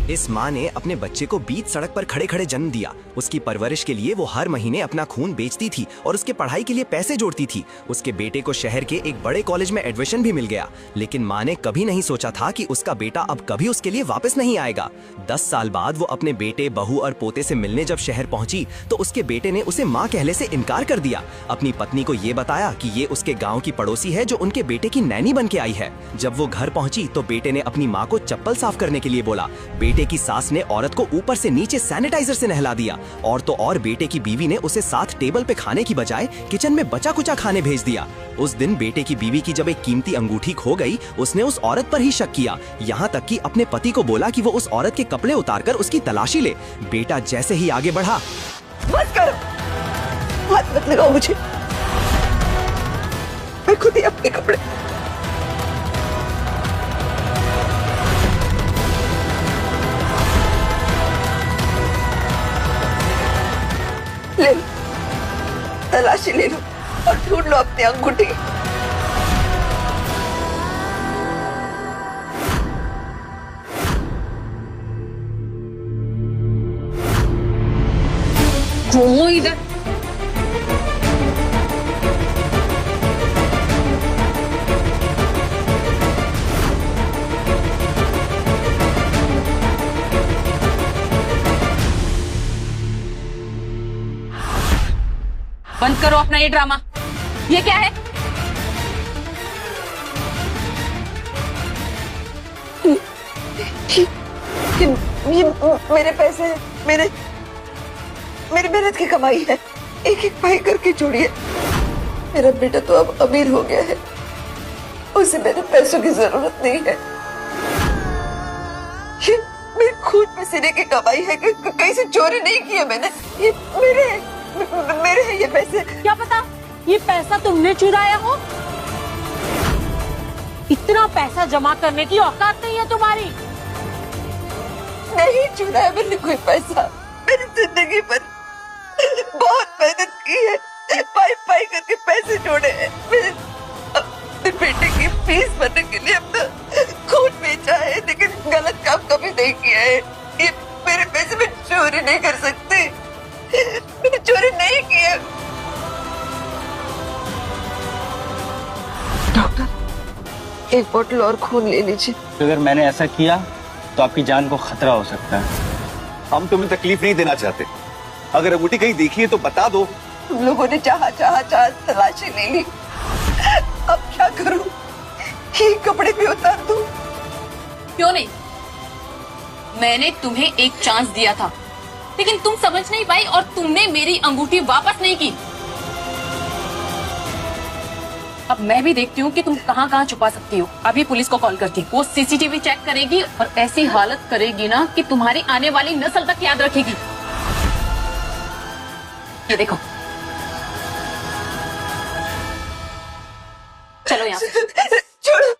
इस माँ ने अपने बच्चे को बीच सड़क पर खड़े खड़े जन्म दिया। उसकी परवरिश के लिए वो हर महीने अपना खून बेचती थी और उसके पढ़ाई के लिए पैसे जोड़ती थी। उसके बेटे को शहर के एक बड़े कॉलेज में एडमिशन भी मिल गया, लेकिन माँ ने कभी नहीं सोचा था कि उसका बेटा अब कभी उसके लिए वापस नहीं आएगा। 10 साल बाद वो अपने बेटे, बहू और पोते से मिलने जब शहर पहुंची तो उसके बेटे ने उसे माँ कहने से इनकार कर दिया। अपनी पत्नी को ये बताया कि ये उसके गाँव की पड़ोसी है जो उनके बेटे की नैनी बन के आई है। जब वो घर पहुंची तो बेटे ने अपनी माँ को चप्पल साफ करने के लिए बोला। बेटे की सास ने औरत को ऊपर से नीचे सैनिटाइजर से नहला दिया और तो और बेटे की बीवी ने उसे साथ टेबल पे खाने की बजाय किचन में बचा कुचा खाने भेज दिया। उस दिन बेटे की बीवी की जब एक कीमती अंगूठी खो गई, उसने उस औरत पर ही शक किया, यहाँ तक कि अपने पति को बोला कि वो उस औरत के कपड़े उतारकर उसकी तलाशी ले। बेटा जैसे ही आगे बढ़ा, मत करो, हाथ मत लगाओ मुझे, मैं खुद ही अपने कपड़े। ले लो, तलाशी ले लो और ढूंढ लो अपनी अंगूठी। घूमो इधर। बंद करो अपना ये ड्रामा। ये क्या है? ये मेरे पैसे हैं, मेरी मेहनत की कमाई है, एक एक पाई करके जोड़ी है। मेरा बेटा तो अब अमीर हो गया है, उसे मेरे पैसों की जरूरत नहीं है। ये मेरे खून पसीने की कमाई है, कहीं से चोरी नहीं की है मैंने। ये मेरे हैं ये पैसे। क्या पता ये पैसा तुमने चुराया हो? इतना पैसा जमा करने की औकात नहीं है तुम्हारी। नहीं चुराया मैंने कोई पैसा, मेरी जिंदगी पर बहुत मेहनत की है, पाई पाई करके पैसे जोड़े हैं। मेरे अपने बेटे की फीस भरने के लिए अपना खून बेचा है, लेकिन गलत काम कभी नहीं किया है। ये मेरे पैसे में चोरी नहीं कर सकते, मैंने चोरी नहीं की है। डॉक्टर, एक बोतल और खून ले लीजिए। अगर मैंने ऐसा किया तो आपकी जान को खतरा हो सकता है। हम तुम्हें तकलीफ नहीं देना चाहते, अगर अंगूठी कहीं देखी है तो बता दो। तुम लोगों ने चाह तलाशी ले ली, अब क्या करूं? ये कपड़े भी उतार दूं? क्यों नहीं? मैंने तुम्हें एक चांस दिया था, लेकिन तुम समझ नहीं पाई और तुमने मेरी अंगूठी वापस नहीं की। अब मैं भी देखती हूँ कि तुम कहाँ कहाँ छुपा सकती हो। अभी पुलिस को कॉल करती हूँ, वो सीसीटीवी चेक करेगी और ऐसी हालत करेगी ना कि तुम्हारी आने वाली नस्ल तक याद रखेगी। ये देखो, चलो यहाँ से। छोड़ो,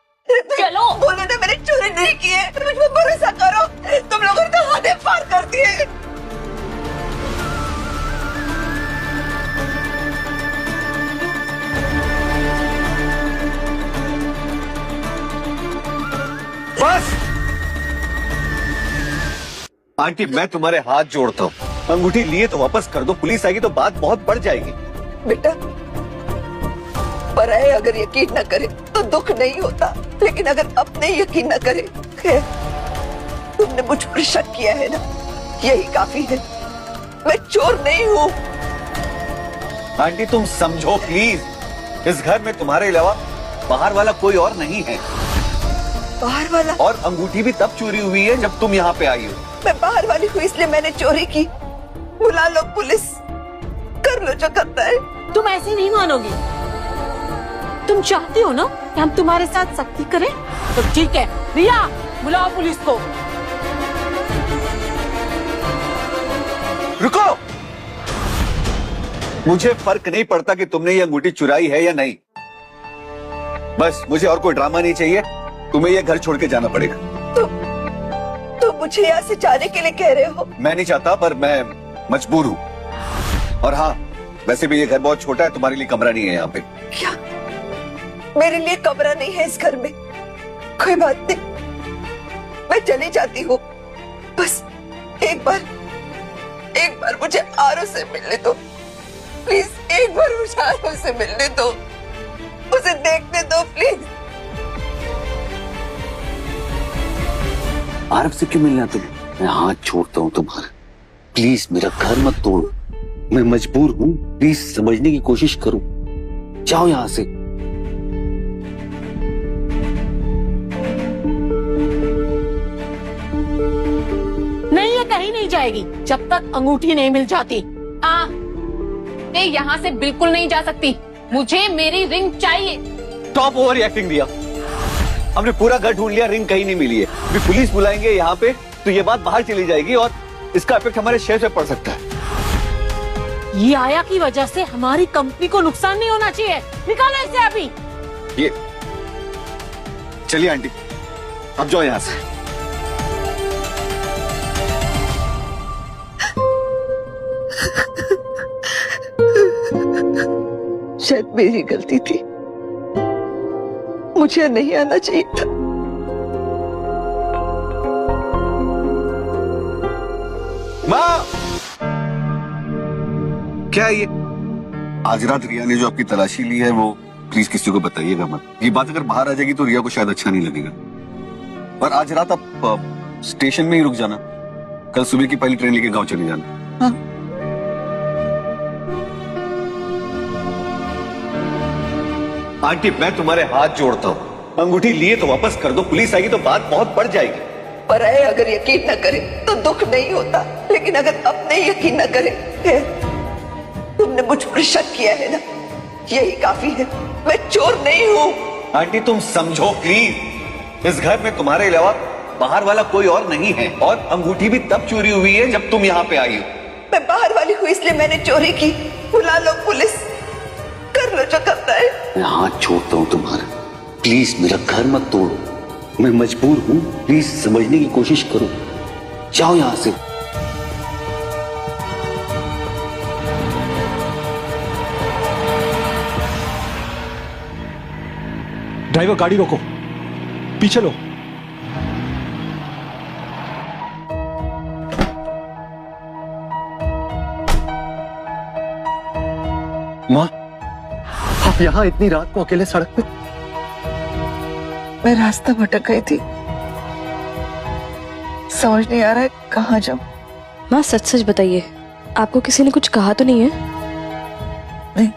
चलो। बोले ना मैंने चोरी नहीं की है, मुझ पर भरोसा करो। तुम लोगों ने तो हदें पार कर दी है। बस आंटी, मैं तुम्हारे हाथ जोड़ता हूँ, अंगूठी लिए तो वापस कर दो। पुलिस आएगी तो बात बहुत बढ़ जाएगी। बेटा, पराये अगर यकीन न करे तो दुख नहीं होता, लेकिन अगर अपने यकीन न करे, तुमने मुझ पर शक किया है ना, यही काफी है। मैं चोर नहीं हूँ। आंटी तुम समझो प्लीज, इस घर में तुम्हारे अलावा बाहर वाला कोई और नहीं है। बाहर वाला? और अंगूठी भी तब चोरी हुई है जब तुम यहाँ पे आई हो। मैं बाहर वाली हूँ इसलिए मैंने चोरी की। बुला लो पुलिस, कर लो जो करता है। तुम ऐसे नहीं मानोगी। तुम चाहती हो ना कि हम तुम्हारे साथ सख्ती करें? तो ठीक है, रिया बुलाओ पुलिस को। रुको, मुझे फर्क नहीं पड़ता कि तुमने ये अंगूठी चुराई है या नहीं। बस मुझे और कोई ड्रामा नहीं चाहिए, तुम्हें ये घर छोड़ के जाना पड़ेगा। तो मुझे यहाँ से जाने के लिए कह रहे हो? मैं नहीं चाहता, पर मैं मजबूर हूँ। और हाँ, वैसे भी ये घर बहुत छोटा है, तुम्हारे लिए कमरा नहीं है यहाँ पे। क्या मेरे लिए कमरा नहीं है इस घर में? कोई बात नहीं, मैं चली जाती हूँ, बस एक बार मुझे आरो से मिलने दो प्लीज, एक बार मुझे आरो से मिलने दो, उसे देखने दो प्लीज। आरव से क्यों मिलना तुम? मैं हाथ छोड़ता हूँ तुम्हारा, प्लीज मेरा घर मत तोड़ो, मैं मजबूर हूँ, प्लीज समझने की कोशिश करो, जाओ यहाँ से। नहीं, ये कहीं नहीं जाएगी जब तक अंगूठी नहीं मिल जाती। ये यहाँ से बिल्कुल नहीं जा सकती, मुझे मेरी रिंग चाहिए। टॉप ओवर रिएक्टिंग दिया, हमने पूरा घर ढूंढ लिया, रिंग कहीं नहीं मिली है। अभी पुलिस बुलाएंगे यहाँ पे तो ये बात बाहर चली जाएगी और इसका इफेक्ट हमारे शेयर पे पड़ सकता है। ये आया की वजह से हमारी कंपनी को नुकसान नहीं होना चाहिए, निकालो इसे अभी। ये चलिए आंटी, अब जाओ यहाँ से। शायद मेरी गलती थी, मुझे नहीं आना चाहिए था। माँ, क्या है ये? आज रात रिया ने जो आपकी तलाशी ली है वो प्लीज किसी को बताइएगा मत। ये बात अगर बाहर आ जाएगी तो रिया को शायद अच्छा नहीं लगेगा। और आज रात आप स्टेशन में ही रुक जाना, कल सुबह की पहली ट्रेन लेके गांव चले जाना। हाँ? आंटी मैं तुम्हारे हाथ जोड़ता हूँ, अंगूठी लिए तो वापस कर दो, पुलिस आएगी तो बात बहुत बढ़ जाएगी। पर अगर यकीन न करे तो दुख नहीं होता, लेकिन अगर अपने यकीन न करे, तुमने मुझ पर शक किया है ना, यही काफी है। मैं चोर नहीं हूँ। आंटी तुम समझो प्लीज, इस घर में तुम्हारे अलावा बाहर वाला कोई और नहीं है, और अंगूठी भी तब चोरी हुई है जब तुम यहाँ पे आई हो। मैं बाहर वाली हूँ इसलिए मैंने चोरी की, बुला लो पुलिस, कर लो जो करना है। मैं हाथ छोड़ता हूँ तुम्हारा, प्लीज मेरा घर मत तोड़ो, मैं मजबूर हूँ, प्लीज समझने की कोशिश करो, जाओ यहाँ से। ड्राइवर गाड़ी रोको, पीछे लो। माँ, आप यहाँ इतनी रात को अकेले सड़क पे? मैं रास्ता भटक गई थी, समझ नहीं आ रहा है कहाँ जाऊं। माँ सच सच बताइए, आपको किसी ने कुछ कहा तो नहीं है? नहीं,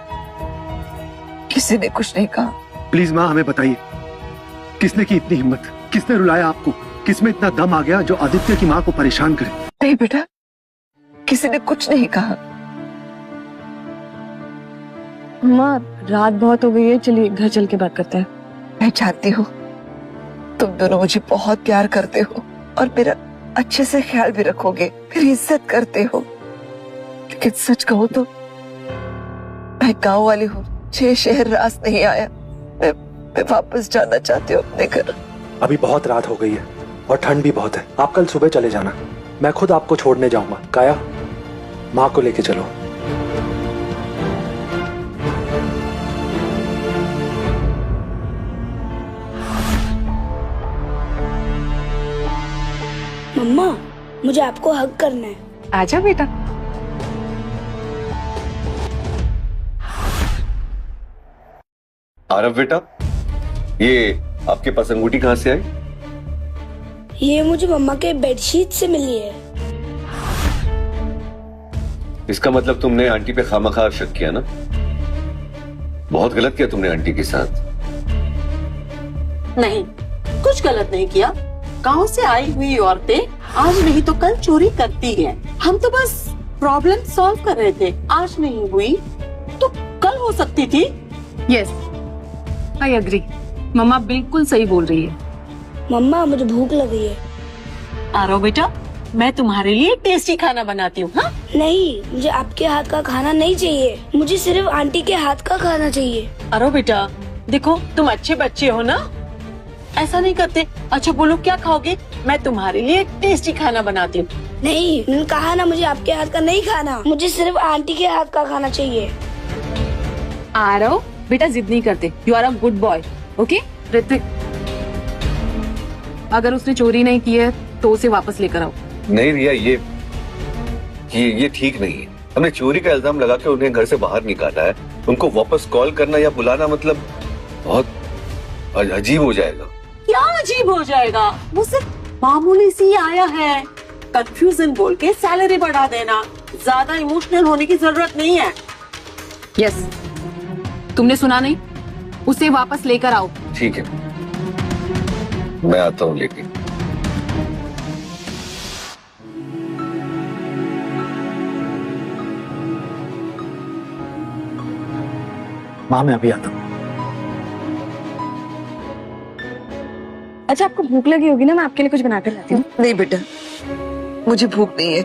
किसी ने कुछ नहीं कहा। प्लीज माँ हमें बताइए, किसने की इतनी हिम्मत, किसने रुलाया आपको, किसमें इतना दम आ गया जो आदित्य की माँ को परेशान करे? नहीं बेटा, किसी ने कुछ नहीं कहा। माँ रात बहुत हो गई है, चलिए घर चल के बात करते हैं। मैं जानती हूँ तुम दोनों मुझे बहुत प्यार करते हो और मेरा अच्छे से ख्याल भी रखोगे, मेरी इज्जत करते हो, लेकिन सच कहूँ तो मैं गांव वाली हूँ, 6 शहर रास नहीं आया। मैं वापस जाना चाहती हूँ अपने घर। अभी बहुत रात हो गई है और ठंड भी बहुत है, आप कल सुबह चले जाना, मैं खुद आपको छोड़ने जाऊंगा। काया, माँ को लेके चलो। मम्मा, मुझे आपको हग करना है। आजा बेटा। आरव बेटा, ये आपके पास अंगूठी कहाँ से आई? ये मुझे मम्मा के बेडशीट से मिली है। इसका मतलब तुमने आंटी पे खामखा शक किया ना? बहुत गलत किया तुमने आंटी के साथ। नहीं, कुछ गलत नहीं किया। गांव से आई हुई औरतें आज नहीं तो कल चोरी करती हैं। हम तो बस प्रॉब्लम सॉल्व कर रहे थे, आज नहीं हुई तो कल हो सकती थी। यस, आई एग्री, मम्मा बिल्कुल सही बोल रही है। मम्मा मुझे भूख लगी है। आरो बेटा, मैं तुम्हारे लिए टेस्टी खाना बनाती हूँ। हाँ? नहीं, मुझे आपके हाथ का खाना नहीं चाहिए, मुझे सिर्फ आंटी के हाथ का खाना चाहिए। आरो बेटा, देखो तुम अच्छे बच्चे हो ना, ऐसा नहीं करते। अच्छा बोलो क्या खाओगे, मैं तुम्हारे लिए टेस्टी खाना बनाती हूँ। नहीं, मैंने कहा ना मुझे आपके हाथ का नहीं खाना, मुझे सिर्फ आंटी के हाथ का खाना चाहिए। आरव बेटा जिद नहीं करते, you are a good boy, okay? Hrithik, अगर उसने चोरी नहीं की है तो उसे वापस लेकर आओ, नहीं रिया, ये ठीक नहीं है। हमने चोरी का इल्जाम लगा के उन्हें घर से बाहर निकाला है। उनको वापस कॉल करना या बुलाना मतलब बहुत अजीब हो जाएगा। क्या अजीब हो जाएगा? वो सिर्फ मामूली सी आया है, कंफ्यूजन बोल के सैलरी बढ़ा देना। ज्यादा इमोशनल होने की जरूरत नहीं है। यस, तुमने सुना नहीं? उसे वापस लेकर आओ। ठीक है, मैं आता हूँ लेके। माँ मैं अभी आता हूँ। अच्छा, आपको भूख लगी होगी ना, मैं आपके लिए कुछ बना कर लाती हूँ। नहीं बेटा, मुझे भूख नहीं है,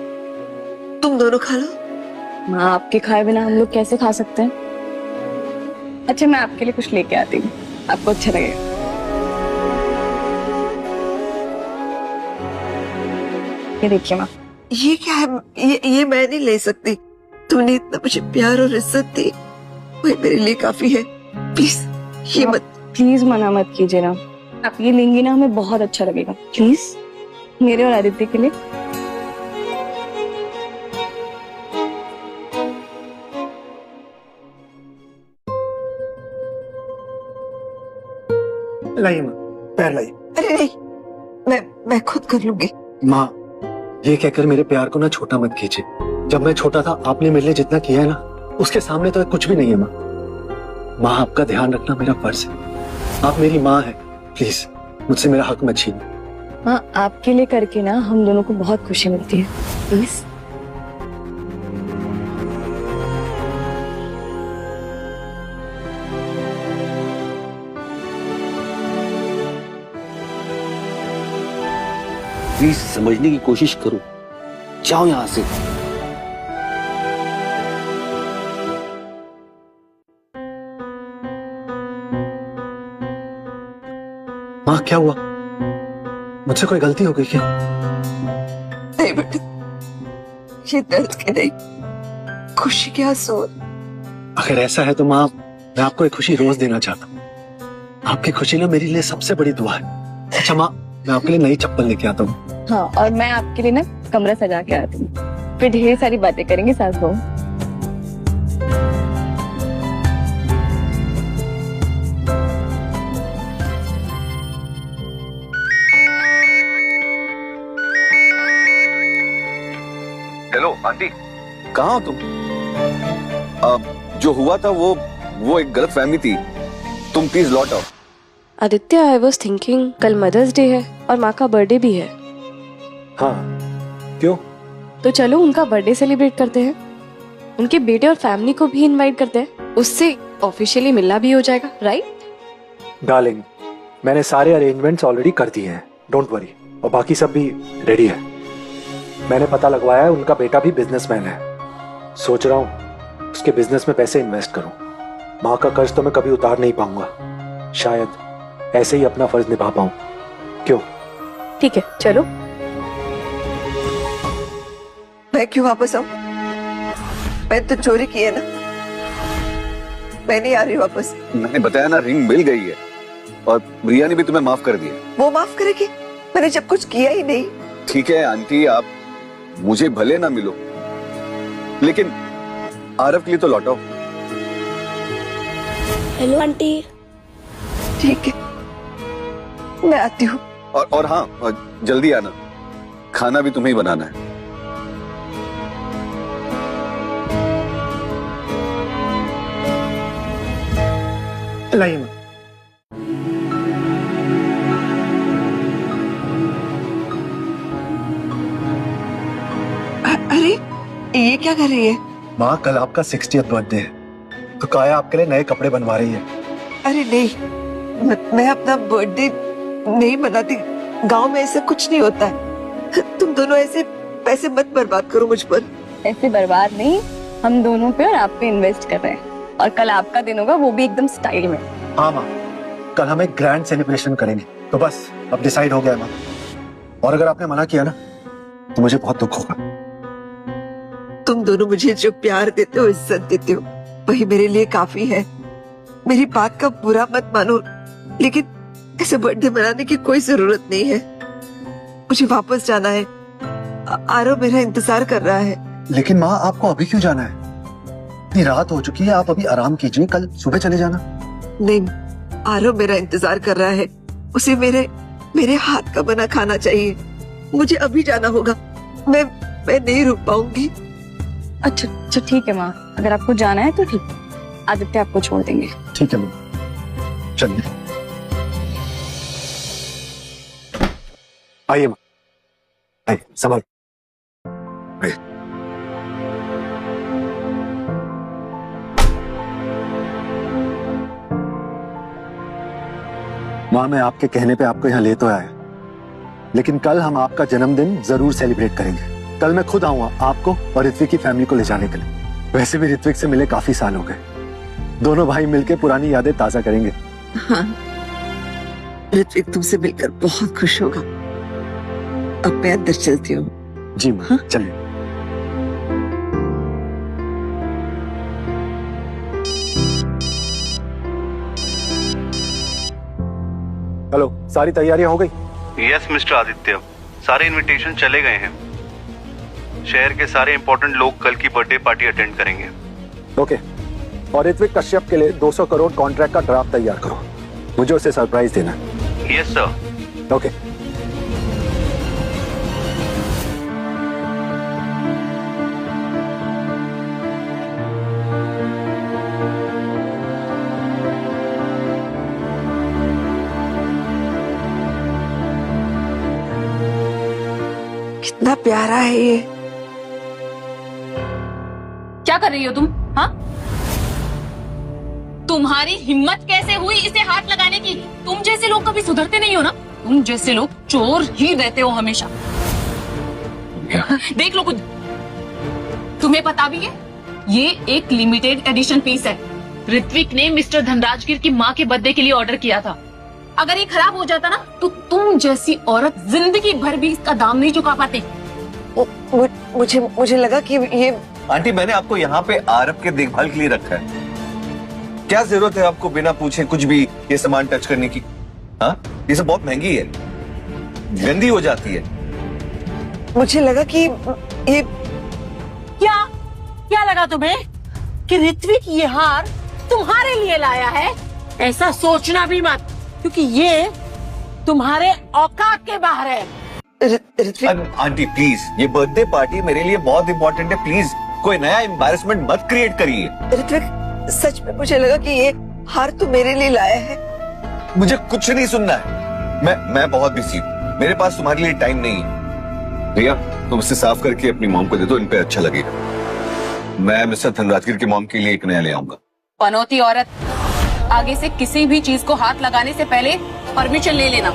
तुम दोनों खा लो। माँ, आपके खाए बिना हम लोग कैसे खा सकते हैं? अच्छा, मैं आपके लिए कुछ लेके आती हूँ, आपको अच्छा लगेगा। ये देखिए माँ। ये क्या है? ये मैं नहीं ले सकती। तूने इतना मुझे प्यार और इज्जत दी, वही मेरे लिए काफी है। प्लीज ये मत। प्लीज मना मत कीजिए ना, आप ये लेंगी ना हमें बहुत अच्छा लगेगा। प्लीज, मेरे और आदित्य के लिए। लाइए माँ, पैर लाइए। अरे नहीं, मैं खुद कर लूंगी। माँ, ये कहकर मेरे प्यार को ना छोटा मत कीजिए। जब मैं छोटा था आपने मेरे लिए जितना किया है ना, उसके सामने तो कुछ भी नहीं है। माँ, आपका ध्यान रखना मेरा फर्ज है। आप मेरी माँ है, प्लीज मुझसे मेरा हक मत छीनिए। हाँ, आपके लिए करके ना हम दोनों को बहुत खुशी मिलती है। प्लीज। प्लीज समझने की कोशिश करो। जाओ यहाँ से। माँ, क्या हुआ? मुझसे कोई गलती हो गई क्या? नहीं बेटा, ये दर्द के नहीं, खुशी के आंसू। अगर ऐसा है तो माँ, मैं आपको एक खुशी रोज देना चाहता हूँ। आपकी खुशी ना मेरे लिए सबसे बड़ी दुआ है। अच्छा माँ, मैं आपके लिए नई चप्पल लेके आता हूँ। हाँ, और मैं आपके लिए ना कमरा सजा के आती हूँ, फिर ढेर सारी बातें करेंगे सास बहू। हेलो आंटी, कहाँ हो तुम? जो हुआ था वो एक गलत फहमी थी। तुम प्लीज लौट आओ। आदित्य, आई वॉज थिंकिंग कल मदर्स डे है और माँ का बर्थडे भी है। हाँ, क्यों? तो चलो उनका बर्थडे सेलिब्रेट करते हैं। उनके बेटे और फैमिली को भी इनवाइट करते हैं। उससे ऑफिशियली मिलना भी हो जाएगा, राइट? डार्लिंग, मैंने सारे अरेंजमेंट्स ऑलरेडी कर दिए हैं, डोंट वरी। और बाकी सब भी रेडी है। मैंने पता लगवाया है, उनका बेटा भी बिजनेसमैन है। सोच रहा हूँ उसके बिजनेस में पैसे इन्वेस्ट करूं। माँ का कर्ज तो मैं कभी उतार नहीं पाऊंगा, शायद ऐसे ही अपना फर्ज निभा पाऊं। क्यों? ठीक है, चलो। मैं क्यों वापस आऊं? मैं तो चोरी की है ना, मैं नहीं आ रही वापस। मैंने बताया ना, रिंग मिल गई है और रिया ने भी तुम्हें माफ कर दिया। वो माफ करेगी? मैंने जब कुछ किया ही नहीं। ठीक है आंटी, आप मुझे भले ना मिलो, लेकिन आरव के लिए तो लौटाओ। Hello aunty. ठीक है, मैं आती हूँ। और हाँ, जल्दी आना, खाना भी तुम्हें ही बनाना है। लाइए माँ। अरे ये क्या कर रही है? माँ, कल आपका 60th बर्थडे है, तो काया आपके लिए नए कपड़े बनवा रही है। अरे नहीं, मैं अपना बर्थडे नहीं मनाती। गांव में ऐसा कुछ नहीं होता है। तुम दोनों ऐसे पैसे मत बर्बाद करो मुझ पर। ऐसे बर्बाद नहीं, हम दोनों पे और आप पे इन्वेस्ट कर रहे हैं। और कल आपका दिन होगा, वो भी एकदम स्टाइल में। हाँ माँ, कल हम एक ग्रैंड सेलिब्रेशन करेंगे। तो बस अब डिसाइड हो गया है माँ। और अगर आपने मना किया ना तो मुझे बहुत दुख होगा। तुम दोनों मुझे जो प्यार देते हो, इज्जत देते हो, वही मेरे लिए काफी है। मेरी बात का बुरा मत मानो, लेकिन ऐसे बर्थडे मनाने की कोई जरूरत नहीं है। मुझे वापस जाना है। आरव मेरा इंतजार कर रहा है। लेकिन माँ आपको अभी क्यों जाना है? इतनी रात हो चुकी है, आप अभी आराम कीजिए, कल सुबह चले जाना। नहीं, आरव मेरा इंतजार कर रहा है। उसे मेरे हाथ का बना खाना चाहिए। मुझे अभी जाना होगा। मैं नहीं रुक पाऊंगी। अच्छा ठीक है माँ, अगर आपको जाना है तो ठीक, आदित्य आपको छोड़ देंगे। ठीक है माँ, चलिए। आइए माँ, आइए, संभाल। आइए। माँ, मैं आपके कहने पे आपको यहाँ ले तो आया, लेकिन कल हम आपका जन्मदिन जरूर सेलिब्रेट करेंगे। कल मैं खुद आऊंगा आपको और ऋत्विक की फैमिली को ले जाने के लिए। वैसे भी ऋत्विक से मिले काफी साल हो गए, दोनों भाई मिलके पुरानी यादें ताजा करेंगे। हाँ, ऋत्विक तुमसे मिलकर बहुत खुश होगा। अब मैं अंदर चलती हूँ। जी माँ, चलिए। हेलो, सारी तैयारियां हो गई? यस मिस्टर आदित्य, सारे इनविटेशन चले गए हैं। शहर के सारे इंपॉर्टेंट लोग कल की बर्थडे पार्टी अटेंड करेंगे। ओके, और ऋत्विक कश्यप के लिए 200 करोड़ कॉन्ट्रैक्ट का ड्राफ्ट तैयार करो, मुझे उसे सरप्राइज देना है। Yes sir. ओके। कितना प्यारा है ये। क्या कर रही हो तुम? हाँ, तुम्हारी हिम्मत कैसे हुई इसे हाथ लगाने की? तुम जैसे लोग कभी सुधरते नहीं हो ना। तुम जैसे लोग चोर ही रहते हो हमेशा। देख लो खुद, तुम्हें पता भी है ये एक लिमिटेड एडिशन पीस है। ऋत्विक ने मिस्टर धनराजगिर की माँ के बर्थडे के लिए ऑर्डर किया था। अगर ये खराब हो जाता ना तो तुम जैसी औरत जिंदगी भर भी इसका दाम नहीं चुका पाते। मुझे लगा कि ये। आंटी, मैंने आपको यहाँ पे आरव के देखभाल के लिए रखा है। क्या जरूरत है आपको बिना पूछे कुछ भी ये सामान टच करने की? हाँ, ये सब बहुत महंगी है, गंदी हो जाती है। मुझे लगा कि ये। क्या लगा तुम्हें कि ऋत्विक ये हार तुम्हारे लिए लाया है? ऐसा सोचना भी मत, क्योंकि ये तुम्हारे औकात के बाहर है। आंटी प्लीज, ये बर्थडे पार्टी मेरे लिए बहुत इंपॉर्टेंट है। प्लीज कोई नया एम्बैरेसमेंट मत क्रिएट करिए। ऋत्विक, सच में मुझे लगा कि ये हार तू मेरे लिए लाया है। मुझे कुछ नहीं सुनना है। मैं बहुत बिजी हूँ, मेरे पास तुम्हारे लिए टाइम नहीं है। रिया, तुम इसे साफ करके अपनी मॉम को दे दो, इन पे अच्छा लगेगा। मैं मिस्टर धनराजगिर की मॉम के लिए एक नया ले आऊंगा। पनौती औरत, आगे से किसी भी चीज को हाथ लगाने से पहले परमिशन ले लेना।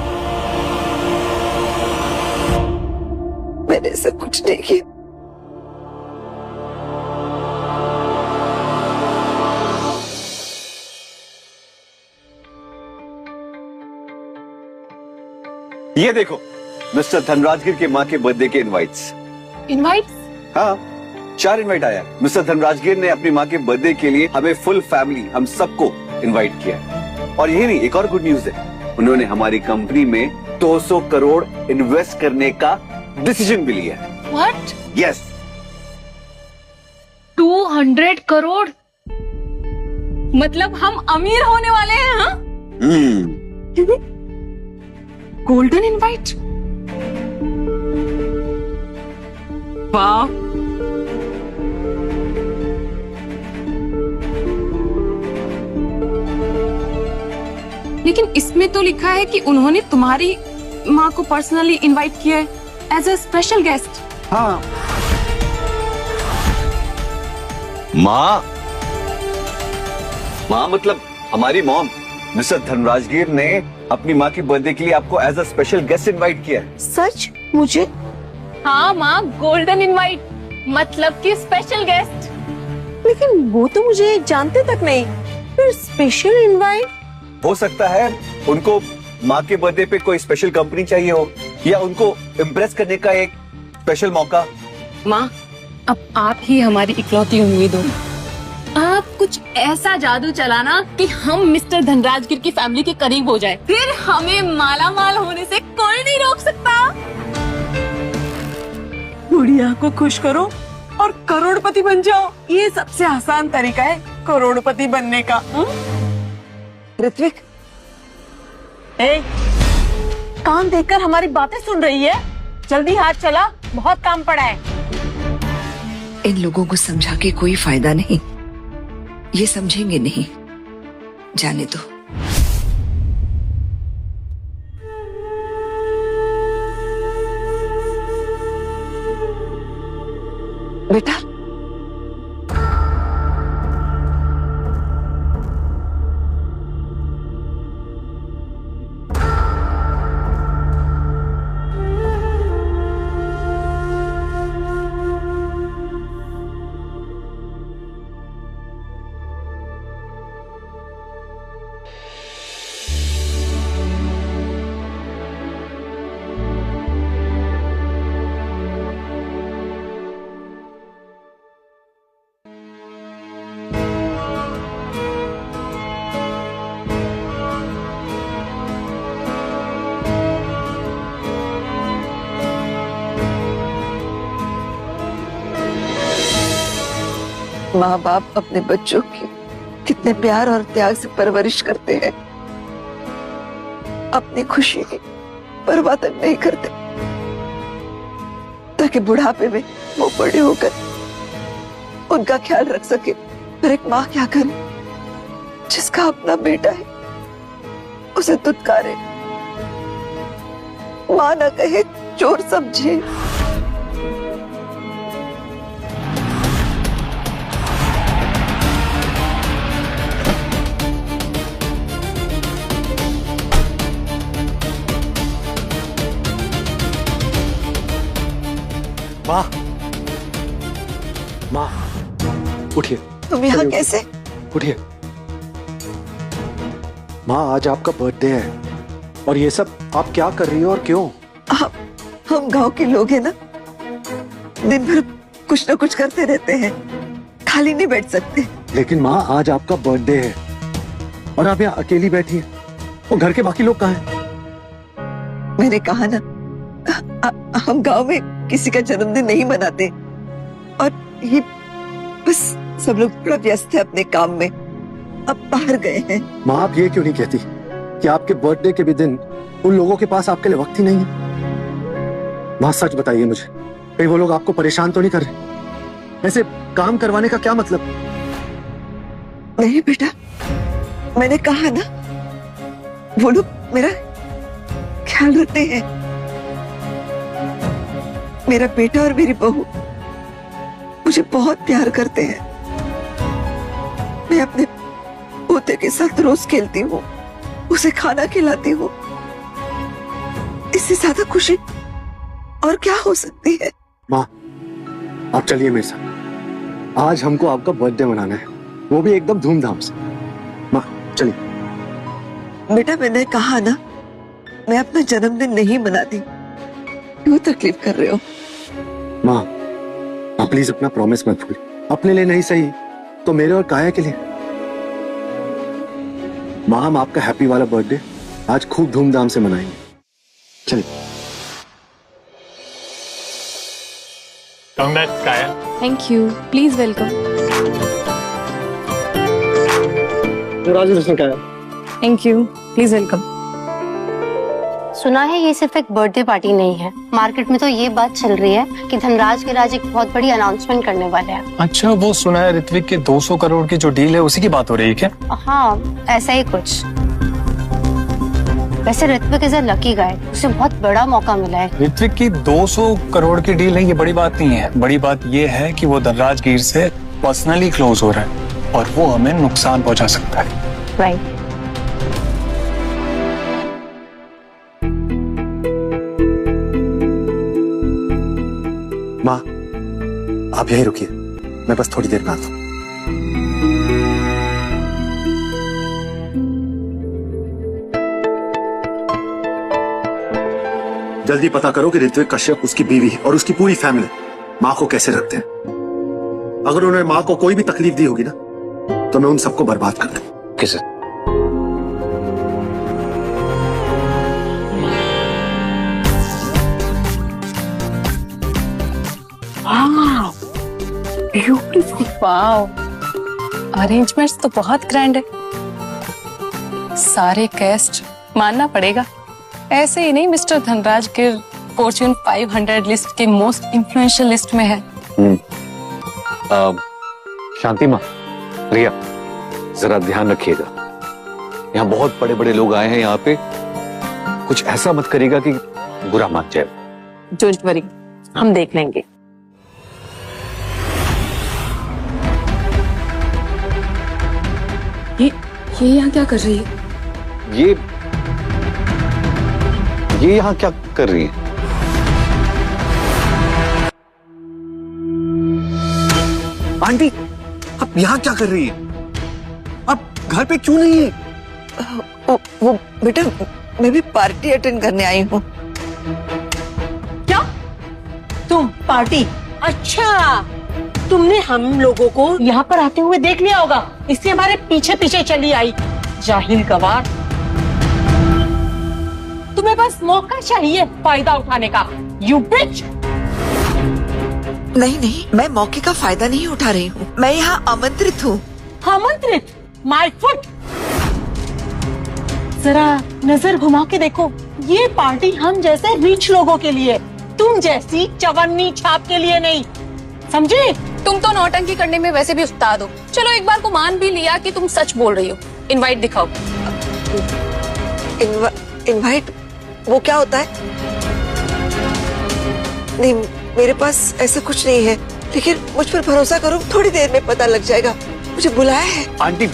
मैंने ऐसा कुछ नहीं किया। ये देखो, मिस्टर धनराजगिर के माँ के बर्थडे के इनवाइट्स। इनवाइट्स? हाँ, 4 इनवाइट आया। मिस्टर धनराजगिर ने अपनी माँ के बर्थडे के लिए हमें फुल फैमिली, हम सबको इनवाइट किया है। और यही नहीं, एक और गुड न्यूज है, उन्होंने हमारी कंपनी में 200 करोड़ इन्वेस्ट करने का डिसीजन भी लिया है। What? यस। 200 करोड़? मतलब हम अमीर होने वाले हैं? हाँ? Golden invite? वाह, लेकिन इसमें तो लिखा है कि उन्होंने तुम्हारी माँ को पर्सनली इनवाइट किया है एज अ स्पेशल गेस्ट। हाँ, माँ मतलब हमारी मॉम। मिस्टर धनराजगिर ने अपनी माँ की बर्थडे के लिए आपको as a special guest invite किया है। सच? मुझे? हाँ माँ, गोल्डन इनवाइट मतलब कि स्पेशल गेस्ट। लेकिन वो तो मुझे जानते तक नहीं, फिर स्पेशल इनवाइट? हो सकता है उनको माँ के बर्थडे पे कोई स्पेशल कंपनी चाहिए हो, या उनको इम्प्रेस करने का एक स्पेशल मौका। माँ, अब आप ही हमारी इकलौती उम्मीद हो। आप कुछ ऐसा जादू चलाना कि हम मिस्टर धनराजगिर की फैमिली के करीब हो जाए, फिर हमें माला माल होने से कोई नहीं रोक सकता। गुड़िया को खुश करो और करोड़पति बन जाओ। ये सबसे आसान तरीका है करोड़पति बनने का। ऋत्विक, कान देखकर हमारी बातें सुन रही है? जल्दी हाथ चला, बहुत काम पड़ा है। इन लोगों को समझा के कोई फायदा नहीं, ये समझेंगे नहीं, जाने दो। बेटा, माँ बाप अपने बच्चों की कितने प्यार और त्याग से परवरिश करते हैं, अपनी खुशी की परवाह तक नहीं करते, ताकि बुढ़ापे में वो बड़े होकर उनका ख्याल रख सके। पर एक माँ क्या करे जिसका अपना बेटा है उसे दुत्कारे, माँ न कहे चोर समझे। माँ, माँ, उठिए। तुम यहाँ कैसे? उठिए। माँ, आज आपका बर्थडे है और ये सब आप क्या कर रही हो और क्यों? हम गांव के लोग हैं ना, दिन भर कुछ ना कुछ करते रहते हैं, खाली नहीं बैठ सकते। लेकिन माँ, आज आपका बर्थडे है और आप यहाँ अकेली बैठी हैं और घर के बाकी लोग कहाँ हैं? मैंने कहा ना, हम गांव में किसी का जन्मदिन नहीं मनाते और ये बस सब लोग बड़ा व्यस्त है अपने काम में, अब बाहर गए हैं। माँ, आप ये क्यों नहीं कहती कि आपके बर्थडे के भी दिन उन लोगों के पास आपके लिए वक्त ही नहीं है? माँ, सच बताइए मुझे, कहीं वो लोग आपको परेशान तो नहीं कर रहे? ऐसे काम करवाने का क्या मतलब? नहीं बेटा, मैंने कहा ना, वो लोग मेरा ख्याल रखते हैं। मेरा बेटा और मेरी बहू मुझे बहुत प्यार करते हैं। मैं अपने पोते के साथ रोज खेलती हूँ, उसे खाना खिलाती हूँ। इससे ज्यादा खुशी और क्या हो सकती है? माँ, आप चलिए मेरे साथ। आज हमको आपका बर्थडे मनाना है, वो भी एकदम धूमधाम से। माँ, चलिए। बेटा, मैंने कहा ना, मैं अपना जन्मदिन नहीं मनाती, क्यों तकलीफ कर रहे हो? माँ, आप प्लीज अपना प्रॉमिस मत भूलिए, अपने लिए नहीं सही तो मेरे और काया के लिए। माँ, हम आपका हैप्पी वाला बर्थडे आज खूब धूमधाम से मनाएंगे। चलिए। कांग्रेट्स काया। Thank you, please welcome. Thank you, please welcome. सुना है ये सिर्फ एक बर्थडे पार्टी नहीं है, मार्केट में तो ये बात चल रही है कि धनराज के राज एक बहुत बड़ी अनाउंसमेंट करने वाले हैं। अच्छा, वो सुना है ऋत्विक के 200 करोड़ की जो डील है उसी की बात हो रही है क्या? हाँ, ऐसा ही कुछ। वैसे Ritvik is a lucky guy, उसे बहुत बड़ा मौका मिला है। ऋत्विक की 200 करोड़ की डील है, ये बड़ी बात नहीं है। बड़ी बात ये है कि वो धनराज गिर से पर्सनली क्लोज हो रहा है और वो हमें नुकसान पहुंचा सकता है। राइट। माँ, आप यहीं रुकिए, मैं बस थोड़ी देर में आता हूँ। जल्दी पता करो कि ऋत्विक कश्यप, उसकी बीवी और उसकी पूरी फैमिली माँ को कैसे रखते हैं। अगर उन्होंने माँ को कोई भी तकलीफ दी होगी ना, तो मैं उन सबको बर्बाद कर दूं। किसे? ब्यूटीफुल। वाओ, अरेंजमेंट्स तो बहुत ग्रैंड है। सारे गेस्ट मानना पड़ेगा, ऐसे ही नहीं मिस्टर धनराज गिर फॉर्च्यून 500 लिस्ट के मोस्ट इन्फ्लुएंशियल लिस्ट में है। शांति माँ, रिया, जरा ध्यान रखिएगा। यहाँ बहुत बड़े बड़े लोग आए हैं यहाँ पे, कुछ ऐसा मत करिएगा कि बुरा मान जाए। डोंट वरी, हम देख लेंगे। ये यहाँ क्या कर रही है? ये यहाँ क्या कर रही है? आंटी, आप यहाँ क्या कर रही है? आप घर पे क्यों नहीं है? वो बेटा, मैं भी पार्टी अटेंड करने आई हूँ। क्या तुम पार्टी? अच्छा, तुमने हम लोगों को यहाँ पर आते हुए देख लिया होगा, इसलिए हमारे पीछे पीछे चली आई। जाहिल गवार, तुम्हें बस मौका चाहिए फायदा उठाने का। यू बिच। नहीं, मैं मौके का फायदा नहीं उठा रही हूँ, मैं यहाँ आमंत्रित हूँ। आमंत्रित? My foot. जरा नजर घुमा के देखो, ये पार्टी हम जैसे रिच लोगों के लिए, तुम जैसी चवन्नी छाप के लिए नहीं, समझे? तुम तो नौटंकी करने में वैसे भी उस्ताद हो। चलो एक बार को मान भी लिया कि तुम सच बोल रही हो। इनवाइट दिखाओ। इनवाइट? वो क्या होता है? नहीं, मेरे पास ऐसा कुछ नहीं है, लेकिन मुझ पर भरोसा करो, थोड़ी देर में पता लग जाएगा। मुझे बुलाया है। आंटी,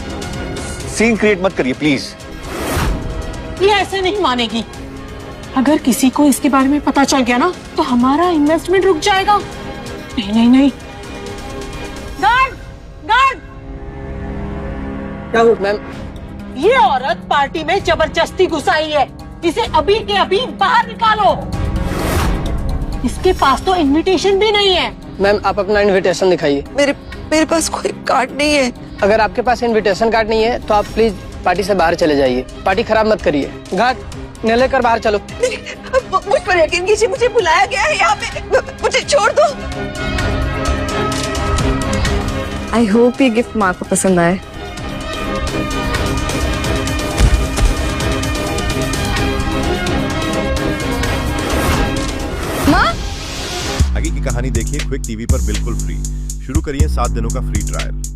सीन क्रिएट मत करिए प्लीज। ये ऐसे नहीं मानेगी। अगर किसी को इसके बारे में पता चल गया ना, तो हमारा इन्वेस्टमेंट रुक जाएगा। नहीं। गार्ड! क्या हुआ मैम? ये औरत पार्टी में जबरदस्ती घुस आई है, इसे अभी के अभी बाहर निकालो। इसके पास तो इनविटेशन भी नहीं है। मैम, आप अपना इनविटेशन दिखाइए। मेरे पास कोई कार्ड नहीं है। अगर आपके पास इनविटेशन कार्ड नहीं है तो आप प्लीज पार्टी से बाहर चले जाइए। पार्टी खराब मत करिए। घाट, इन्हें लेकर बाहर चलो। मुझ पर यकीन कीजिए, मुझे बुलाया गया है यहाँ पे, मुझे छोड़ दो। आई होप ये गिफ्ट माँ को पसंद आए। माँ, आगे की कहानी देखिए क्विक टीवी पर बिल्कुल फ्री। शुरू करिए 7 दिनों का फ्री ट्रायल।